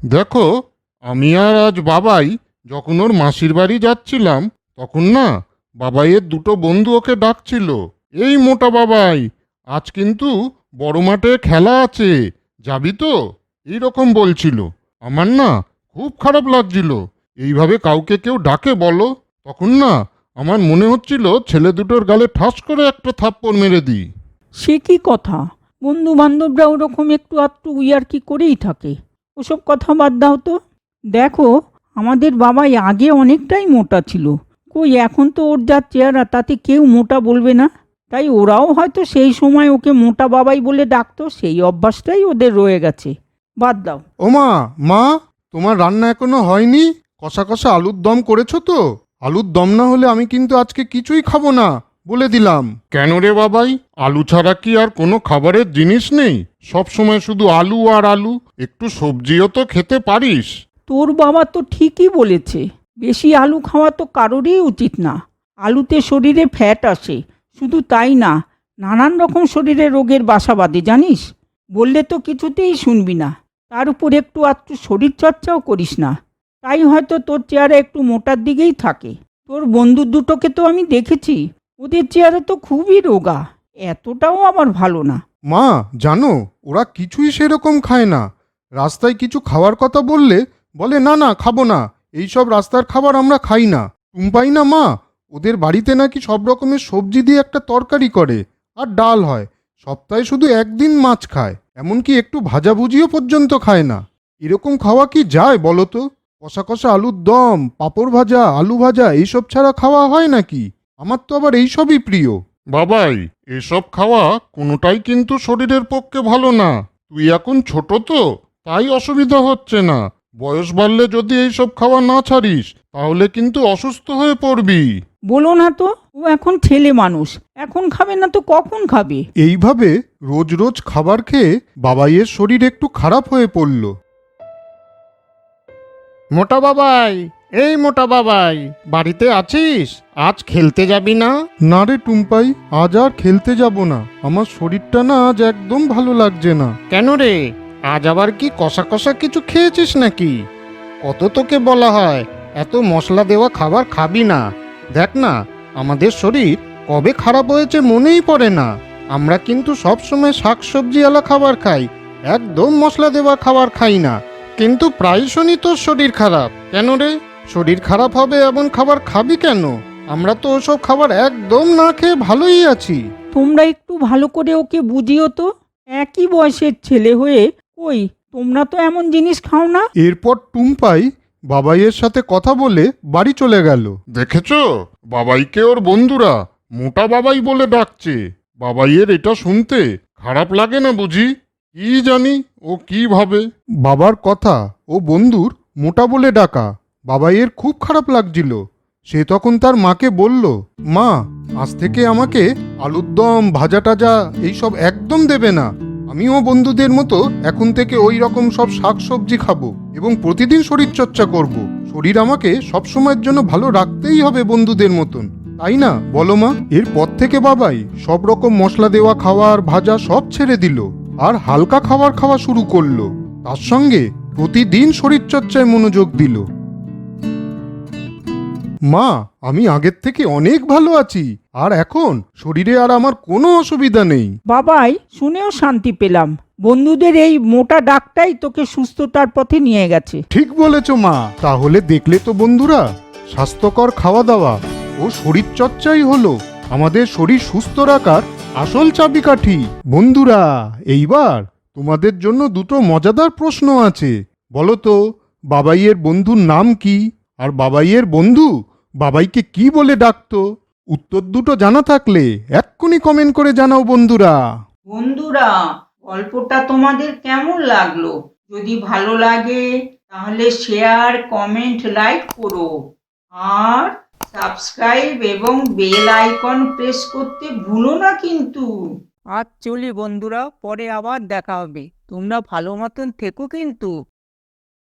দেখো, আমি আর আজ বাবাই যখন ওর মাসির বাড়ি যাচ্ছিলাম, তখন না বাবাইয়ের দুটো বন্ধু ওকে ডাকছিল। এই মোটা বাবাই, আজ কিন্তু বড় মাঠে খেলা আছে, যাবি তো? এইরকম বলছিল। আমার না খুব খারাপ লাগছিল। এইভাবে কাউকে কেউ ডাকে বলো? তখন না আমার মনে হচ্ছিল ছেলে দুটোর গালে ঠাস করে একটা থাপ্পড় মেরে দিই। সে কি কথা! বন্ধু বান্ধবরা ওরকম একটু আধটু ইয়ার্কি করেই থাকে। ওসব কথা বাদ দাও তো। দেখো, আমাদের বাবাই আগে অনেকটাই মোটা ছিল। কই এখন তো ওর যা চেহারা, তাতে কেউ মোটা বলবে না। তাই ওরাও হয়তো সেই সময় ওকে মোটা বাবাই বলে ডাকতো, সেই অভ্যাসটাই ওদের রয়ে গেছে। বাদ দাও। ওমা, মা, তোমার রান্না এখনো হয়নি? কষা কষা আলুর দম করেছো তো? আলুর দম না হলে আমি কিন্তু আজকে কিছুই খাবো না, বলে দিলাম। কেন রে বাবাই, আলু ছাড়া কি আর কোনো খাবারের জিনিস নেই? সব সময় শুধু আলু আর আলু, একটু সবজিও তো খেতে পারিস। তোর বাবা তো ঠিকই বলেছে, বেশি আলু খাওয়া তো কারোরই উচিত না। আলুতে শরীরে ফ্যাট আসে, শুধু তাই না, নানান রকম শরীরে রোগের বাসা বাঁধে জানিস। বললে তো কিছুতেই শুনবি না, তার উপর একটু আধটু শরীর চর্চাও করিস না। তাই হয়তো তোর চেহারা একটু মোটার দিকেই থাকে। তোর বন্ধু দুটোকে তো আমি দেখেছি, ওদের চেহারা তো খুবই রোগা, এতটাও আমার ভালো না। মা, জানো, ওরা কিছুই সেরকম খায় না। রাস্তায় কিছু খাওয়ার কথা বললে বলে না না, খাবো না, এইসব রাস্তার খাবার আমরা খাই না। টুম্পাই না মা, ওদের বাড়িতে নাকি সব রকমের সবজি দিয়ে একটা তরকারি করে, আর ডাল হয়। সপ্তাহে শুধু একদিন মাছ খায়, এমনকি একটু ভাজাভুজিও পর্যন্ত খায় না। এরকম খাওয়া কি যায় বলো তো? কষা কষা আলুর দম, পাঁপড় ভাজা, আলু ভাজা এইসব ছাড়া খাওয়া হয় নাকি? আমার তো আবার এইসবই প্রিয়। বাবাই, এসব খাওয়া কোনোটাই কিন্তু শরীরের পক্ষে ভালো না। তুই এখন ছোট তো, তাই অসুবিধা হচ্ছে না। বয়স বাড়লে যদি এইসব খাওয়া না ছাড়িস, তাহলে কিন্তু অসুস্থ হয়ে পড়বি। বলো না তো, ও এখন ছেলে মানুষ, এখন খাবে না তো কখন খাবে? এইভাবে রোজ রোজ খাবার খেয়ে বাবাইয়ের শরীর একটু খারাপ হয়ে পড়ল। মোটা বাবাই, এই মোটা বাবাই, বাড়িতে আছিস? আজ খেলতে যাবি না? না রে টুম্পাই, আজ আর খেলতে যাব না। আমার শরীরটা না আজ একদম ভালো লাগছে না। কেন রে, আজ আবার কি কষা কষা কিছু খেয়েছিস নাকি? কত তোকে বলা হয় এত মশলা দেওয়া খাবার খাবি না। দেখ না, আমাদের শরীর কবে খারাপ হয়েছে মনেই পড়ে না। আমরা কিন্তু সব সময় শাকসবজিওয়ালা খাবার খাই, একদম মশলা দেওয়া খাবার খাই না। কিন্তু প্রায় শুনি তোর শরীর খারাপ। কেন রে, শরীর খারাপ হবে এমন খাবার খাবি কেন? আমরা তো ওসব খাবার একদম না খেয়ে ভালোই আছি। তোমরা একটু ভালো করে ওকে বুঝিও তো, একই বয়সের ছেলে হয়ে কই তোমরা তো এমন জিনিস খাও না। এরপর টুম্পাই বাবাইয়ের সাথে কথা বলে বাড়ি চলে গেল। দেখেছো, বাবাইকে ওর বন্ধুরা মোটা বাবাই বলে ডাকছে। বাবাইয়ের এটা শুনতে খারাপ লাগে না বুঝি? কি জানি ও কি ভাবে। বাবার কথা ও বন্ধুর মোটা বলে ডাকা বাবাইয়ের খুব খারাপ লাগছিল। সে তখন তার মাকে বলল, মা, আজ থেকে আমাকে আলুর দম, ভাজা টাজা এইসব একদম দেবে না। আমিও বন্ধুদের মতো এখন থেকে ওই রকম সব শাকসবজি খাবো এবং প্রতিদিন শরীর চর্চা করব। শরীর আমাকে সব সময়ের জন্য ভালো রাখতেই হবে বন্ধুদের মতন, তাই না বলো মা? এরপর থেকে বাবাই সব রকম মশলা দেওয়া খাবার, ভাজা সব ছেড়ে দিল আর হালকা খাবার খাওয়া শুরু করলো। তার সঙ্গে প্রতিদিন শরীরচর্চায় মনোযোগ দিল। মা, আমি আগের থেকে অনেক ভালো আছি, আর এখন শরীরে আর আমার কোনো অসুবিধা নেই। বাবাই, শুনেও শান্তি পেলাম। বন্ধুদের এই মোটা ডাকটাই তোকে সুস্থতার পথে নিয়ে গেছে। ঠিক বলেছ মা। তাহলে দেখলে তো বন্ধুরা, স্বাস্থ্যকর খাওয়া দাওয়া ও শরীর চর্চাই হলো আমাদের শরীর সুস্থ রাখার আসল চাবিকাঠি। বন্ধুরা, এইবার তোমাদের জন্য দুটো মজাদার প্রশ্ন আছে। বলো তো, বাবাইয়ের বন্ধুর নাম কি? আর বাবাইয়ের বন্ধু বাবাইকে কি বলে ডাকতো? উত্তর দুটো জানা থাকলে এক্ষুনি কমেন্ট করে জানাও বন্ধুরা। বন্ধুরা, গল্পটা তোমাদের কেমন লাগলো? যদি ভালো লাগে তাহলে শেয়ার, কমেন্ট, লাইক করো। আর সাবস্ক্রাইব এবং বেল আইকন প্রেস করতে ভুলো না কিন্তু। আজ চলি বন্ধুরা, পরে আবার দেখা হবে। তোমরা ভালো মতন থেকো কিন্তু।